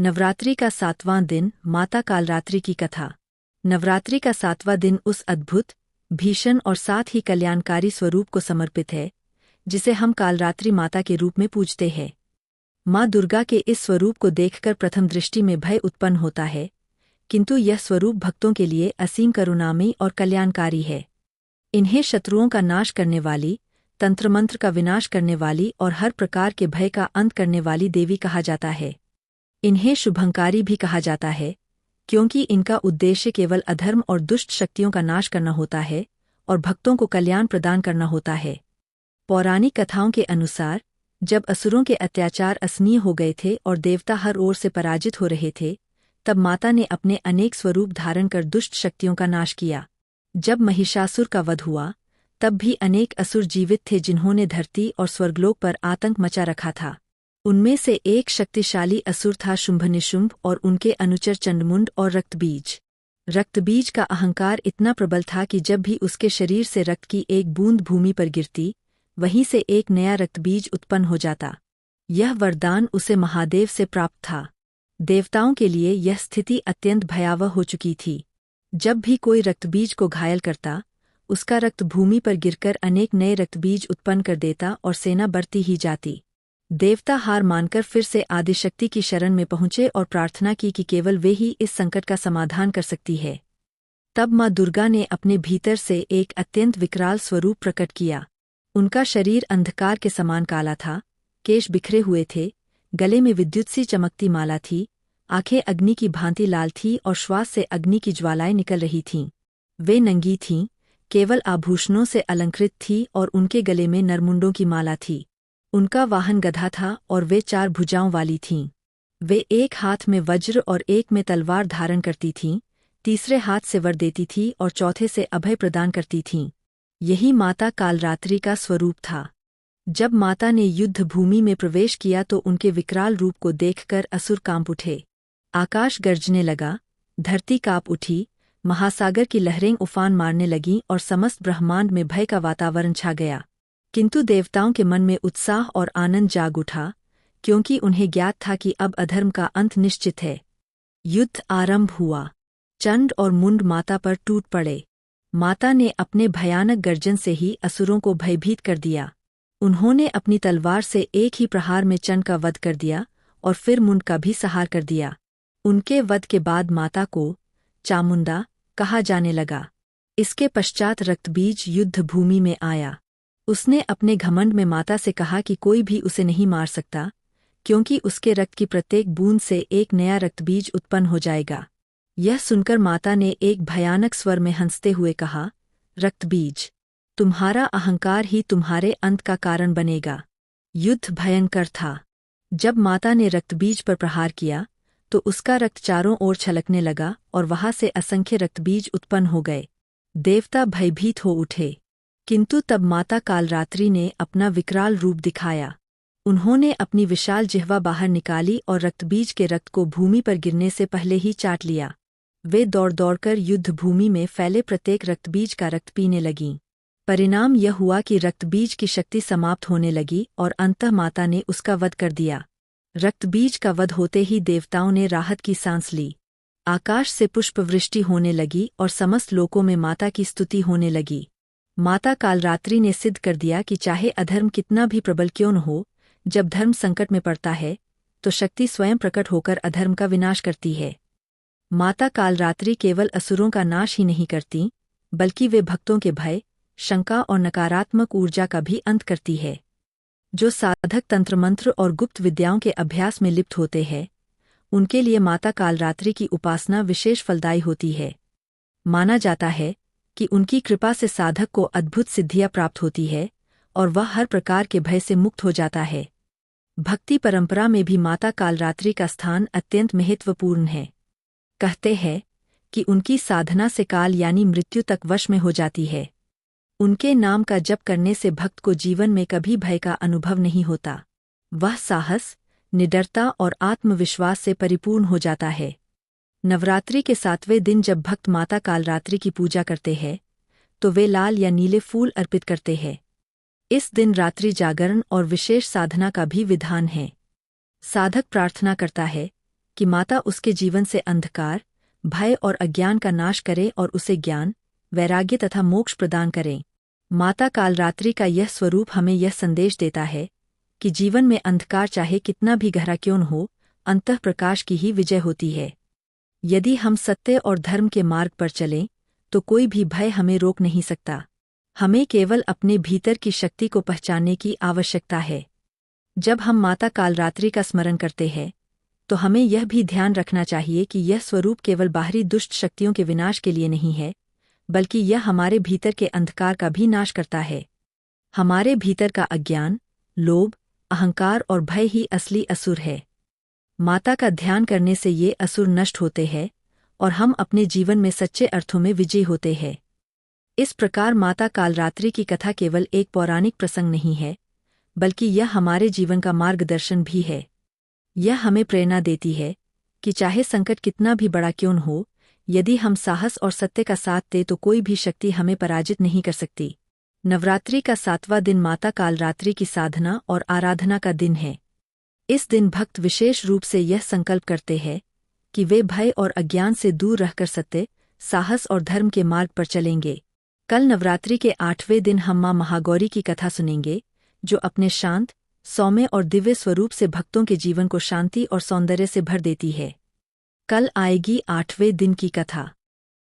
नवरात्रि का 7वां दिन, माता कालरात्रि की कथा। नवरात्रि का 7वां दिन उस अद्भुत, भीषण और साथ ही कल्याणकारी स्वरूप को समर्पित है, जिसे हम कालरात्रि माता के रूप में पूजते हैं। माँ दुर्गा के इस स्वरूप को देखकर प्रथम दृष्टि में भय उत्पन्न होता है, किंतु यह स्वरूप भक्तों के लिए असीम करुणामयी और कल्याणकारी है। इन्हें शत्रुओं का नाश करने वाली, तंत्रमंत्र का विनाश करने वाली और हर प्रकार के भय का अंत करने वाली देवी कहा जाता है। इन्हें शुभंकारी भी कहा जाता है, क्योंकि इनका उद्देश्य केवल अधर्म और दुष्ट शक्तियों का नाश करना होता है और भक्तों को कल्याण प्रदान करना होता है। पौराणिक कथाओं के अनुसार, जब असुरों के अत्याचार असहनीय हो गए थे और देवता हर ओर से पराजित हो रहे थे, तब माता ने अपने अनेक स्वरूप धारण कर दुष्ट शक्तियों का नाश किया। जब महिषासुर का वध हुआ, तब भी अनेक असुर जीवित थे जिन्होंने धरती और स्वर्गलोक पर आतंक मचा रखा था। उनमें से एक शक्तिशाली असुर था शुंभ और उनके अनुचर चंडमुंड और रक्तबीज। रक्तबीज का अहंकार इतना प्रबल था कि जब भी उसके शरीर से रक्त की एक बूंद भूमि पर गिरती, वहीं से एक नया रक्तबीज उत्पन्न हो जाता। यह वरदान उसे महादेव से प्राप्त था। देवताओं के लिए यह स्थिति अत्यंत भयावह हो चुकी थी। जब भी कोई रक्तबीज को घायल करता, उसका रक्त भूमि पर गिरकर अनेक नए रक्तबीज उत्पन्न कर देता और सेना बढ़ती ही जाती। देवता हार मानकर फिर से आदिशक्ति की शरण में पहुंचे और प्रार्थना की कि केवल वे ही इस संकट का समाधान कर सकती है। तब माँ दुर्गा ने अपने भीतर से एक अत्यंत विकराल स्वरूप प्रकट किया। उनका शरीर अंधकार के समान काला था, केश बिखरे हुए थे, गले में विद्युत सी चमकती माला थी, आंखें अग्नि की भांति लाल थीं और श्वास से अग्नि की ज्वालाएं निकल रही थीं। वे नंगी थीं, केवल आभूषणों से अलंकृत थी और उनके गले में नरमुंडों की माला थी। उनका वाहन गधा था और वे 4 भुजाओं वाली थीं। वे एक हाथ में वज्र और एक में तलवार धारण करती थीं, तीसरे हाथ से वर देती थी और चौथे से अभय प्रदान करती थीं। यही माता कालरात्रि का स्वरूप था। जब माता ने युद्ध भूमि में प्रवेश किया तो उनके विकराल रूप को देखकर असुर कांप उठे। आकाश गरजने लगा, धरती कांप उठी, महासागर की लहरें उफान मारने लगीं और समस्त ब्रह्मांड में भय का वातावरण छा गया। किंतु देवताओं के मन में उत्साह और आनंद जाग उठा, क्योंकि उन्हें ज्ञात था कि अब अधर्म का अंत निश्चित है। युद्ध आरंभ हुआ। चंड और मुंड माता पर टूट पड़े। माता ने अपने भयानक गर्जन से ही असुरों को भयभीत कर दिया। उन्होंने अपनी तलवार से एक ही प्रहार में चंड का वध कर दिया और फिर मुंड का भी संहार कर दिया। उनके वध के बाद माता को चामुंडा कहा जाने लगा। इसके पश्चात रक्तबीज युद्ध भूमि में आया। उसने अपने घमंड में माता से कहा कि कोई भी उसे नहीं मार सकता, क्योंकि उसके रक्त की प्रत्येक बूंद से एक नया रक्तबीज उत्पन्न हो जाएगा। यह सुनकर माता ने एक भयानक स्वर में हंसते हुए कहा, रक्तबीज, तुम्हारा अहंकार ही तुम्हारे अंत का कारण बनेगा। युद्ध भयंकर था। जब माता ने रक्तबीज पर प्रहार किया, तो उसका रक्त चारों ओर छलकने लगा और वहां से असंख्य रक्तबीज उत्पन्न हो गए। देवता भयभीत हो उठे। किंतु तब माता कालरात्रि ने अपना विकराल रूप दिखाया। उन्होंने अपनी विशाल जिह्वा बाहर निकाली और रक्तबीज के रक्त को भूमि पर गिरने से पहले ही चाट लिया। वे दौड़ दौड़कर युद्ध भूमि में फैले प्रत्येक रक्तबीज का रक्त पीने लगीं। परिणाम यह हुआ कि रक्तबीज की शक्ति समाप्त होने लगी और अंततः माता ने उसका वध कर दिया। रक्तबीज का वध होते ही देवताओं ने राहत की सांस ली। आकाश से पुष्पवृष्टि होने लगी और समस्त लोकों में माता की स्तुति होने लगी। माता कालरात्रि ने सिद्ध कर दिया कि चाहे अधर्म कितना भी प्रबल क्यों न हो, जब धर्म संकट में पड़ता है, तो शक्ति स्वयं प्रकट होकर अधर्म का विनाश करती है। माता कालरात्रि केवल असुरों का नाश ही नहीं करती, बल्कि वे भक्तों के भय, शंका और नकारात्मक ऊर्जा का भी अंत करती है। जो साधक तंत्रमंत्र और गुप्त विद्याओं के अभ्यास में लिप्त होते हैं, उनके लिए माता कालरात्रि की उपासना विशेष फलदायी होती है। माना जाता है कि उनकी कृपा से साधक को अद्भुत सिद्धियां प्राप्त होती है और वह हर प्रकार के भय से मुक्त हो जाता है। भक्ति परंपरा में भी माता कालरात्रि का स्थान अत्यंत महत्वपूर्ण है। कहते हैं कि उनकी साधना से काल यानी मृत्यु तक वश में हो जाती है। उनके नाम का जप करने से भक्त को जीवन में कभी भय का अनुभव नहीं होता। वह साहस, निडरता और आत्मविश्वास से परिपूर्ण हो जाता है। नवरात्रि के 7वें दिन जब भक्त माता कालरात्रि की पूजा करते हैं, तो वे लाल या नीले फूल अर्पित करते हैं। इस दिन रात्रि जागरण और विशेष साधना का भी विधान है। साधक प्रार्थना करता है कि माता उसके जीवन से अंधकार, भय और अज्ञान का नाश करे और उसे ज्ञान, वैराग्य तथा मोक्ष प्रदान करें। माता कालरात्रि का यह स्वरूप हमें यह संदेश देता है कि जीवन में अंधकार चाहे कितना भी गहरा क्यों न हो, अंतः प्रकाश की ही विजय होती है। यदि हम सत्य और धर्म के मार्ग पर चलें तो कोई भी भय हमें रोक नहीं सकता। हमें केवल अपने भीतर की शक्ति को पहचानने की आवश्यकता है। जब हम माता कालरात्रि का स्मरण करते हैं तो हमें यह भी ध्यान रखना चाहिए कि यह स्वरूप केवल बाहरी दुष्ट शक्तियों के विनाश के लिए नहीं है, बल्कि यह हमारे भीतर के अंधकार का भी नाश करता है। हमारे भीतर का अज्ञान, लोभ, अहंकार और भय ही असली असुर है। माता का ध्यान करने से ये असुर नष्ट होते हैं और हम अपने जीवन में सच्चे अर्थों में विजयी होते हैं। इस प्रकार माता कालरात्रि की कथा केवल एक पौराणिक प्रसंग नहीं है, बल्कि यह हमारे जीवन का मार्गदर्शन भी है। यह हमें प्रेरणा देती है कि चाहे संकट कितना भी बड़ा क्यों न हो, यदि हम साहस और सत्य का साथ दें तो कोई भी शक्ति हमें पराजित नहीं कर सकती। नवरात्रि का 7वां दिन माता कालरात्रि की साधना और आराधना का दिन है। इस दिन भक्त विशेष रूप से यह संकल्प करते हैं कि वे भय और अज्ञान से दूर रहकर सत्य, साहस और धर्म के मार्ग पर चलेंगे। कल नवरात्रि के 8वें दिन हम मां महागौरी की कथा सुनेंगे, जो अपने शांत, सौम्य और दिव्य स्वरूप से भक्तों के जीवन को शांति और सौंदर्य से भर देती है। कल आएगी 8वें दिन की कथा।